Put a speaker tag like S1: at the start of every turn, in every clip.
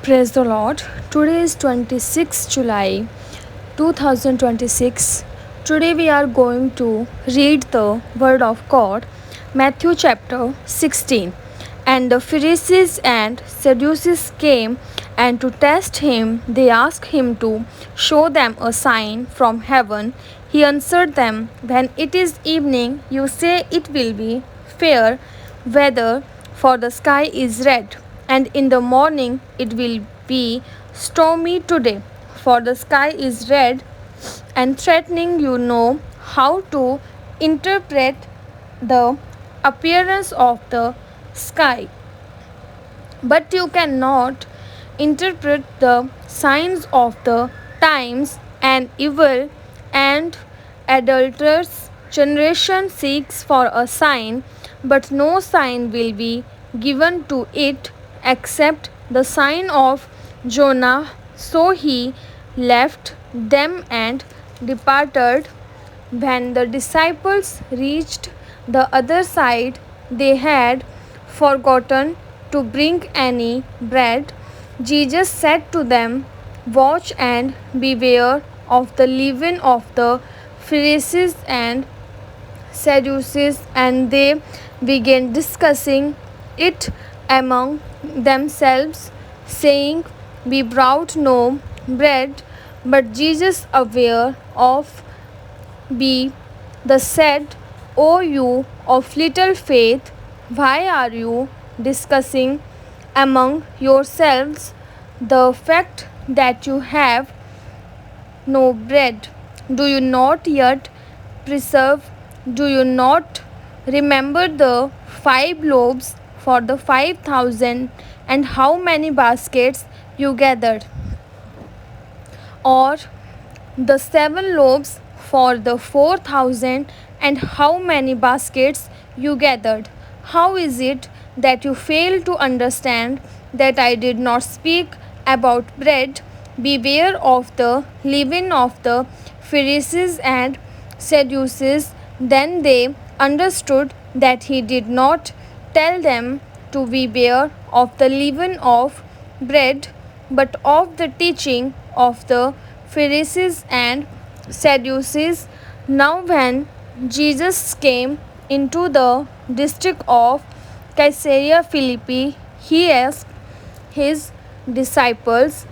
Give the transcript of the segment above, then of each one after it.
S1: Praise the Lord. Today is 26 July 2026. Today we are going to read the Word of God, Matthew chapter 16. And the Pharisees and Sadducees came, and to test him, they asked him to show them a sign from heaven. He answered them, when it is evening, you say it will be fair weather, for the sky is red, and in the morning it will be stormy today, for the sky is red and threatening. You know how to interpret the appearance of the sky, but you cannot interpret the signs of the times. An evil and adulterous generation seeks for a sign, but no sign will be given to it except the sign of Jonah. So he left them and departed. When the disciples reached the other side, they had forgotten to bring any bread. Jesus said to them, watch and beware of the leaven of the Pharisees and Sadducees. And they began discussing it among themselves, saying, we brought no bread. But Jesus, aware of be the said, O you of little faith, why are you discussing among yourselves the fact that you have no bread? Do you not yet preserve? Do you not remember the 5 loaves for the 5,000, and how many baskets you gathered? Or the 7 loaves for the 4,000, and how many baskets you gathered? How is it that you fail to understand that I did not speak about bread? Beware of the leaven of the Pharisees and Sadducees. Then they understood that he did not tell them to beware of the leaven of bread, but of the teaching of the Pharisees and Sadducees. Now, when Jesus came into the district of Caesarea Philippi, he asked his disciples,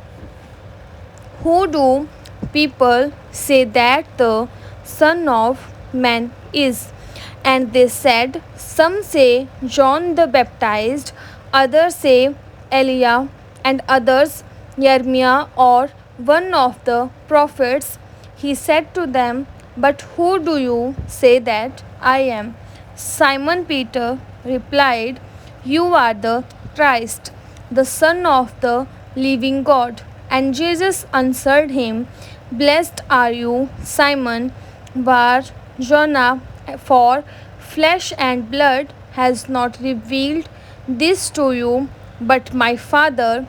S1: who do people say that the Son of Man is? And they said, some say John the Baptist, others say Elijah, and others Jeremiah or one of the prophets. He said to them, but who do you say that I am? Simon Peter replied, you are the Christ, the Son of the living God. And Jesus answered him, blessed are you, Simon Bar Jonah, for flesh and blood has not revealed this to you, but my Father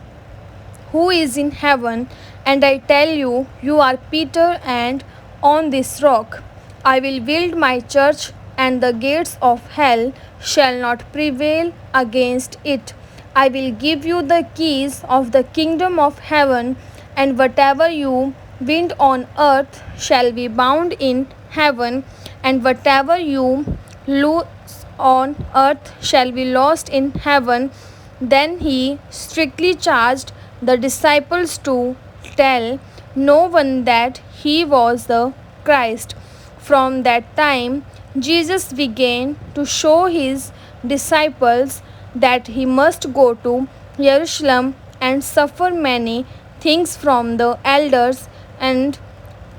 S1: who is in heaven. And I tell you, you are Peter, and on this rock I will build my church, and the gates of hell shall not prevail against it. I will give you the keys of the kingdom of heaven, and whatever you bind on earth shall be bound in heaven, and whatever you loose on earth shall be loosed in heaven. Then he strictly charged the disciples to tell no one that he was the Christ. From that time, Jesus began to show his disciples that he must go to Jerusalem and suffer many things from the elders and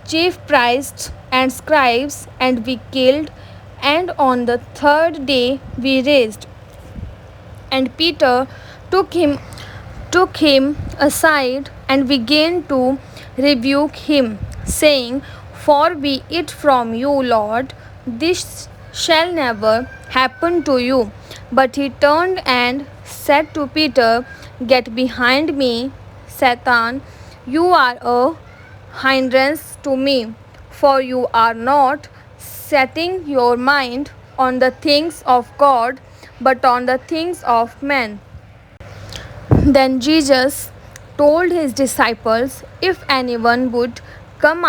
S1: chief priests and scribes, and be killed, and on the third day be raised. And Peter took him aside and began to rebuke him, saying, far be it from you, Lord, this shall never happen to you. But he turned and said to Peter, get behind me, Satan, you are a hindrance to me, for you are not setting your mind on the things of God, but on the things of men. Then Jesus told his disciples, "If anyone would come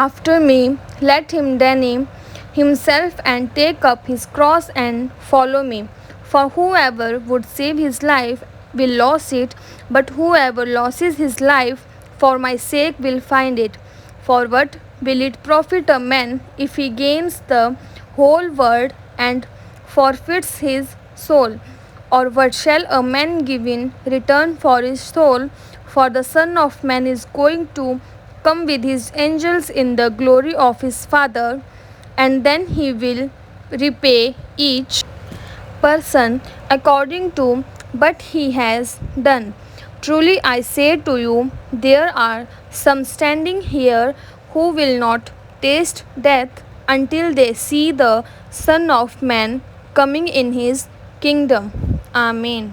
S1: after me, let him deny himself and take up his cross and follow me. For whoever would save his life will lose it, but whoever loses his life for my sake will find it. For what will it profit a man if he gains the whole world and forfeits his soul? Or what shall a man give in return for his soul? For the Son of Man is going to come with his angels in the glory of his Father, and then he will repay each person according to what he has done. Truly I say to you, there are some standing here who will not taste death until they see the Son of Man coming in his kingdom." Amen.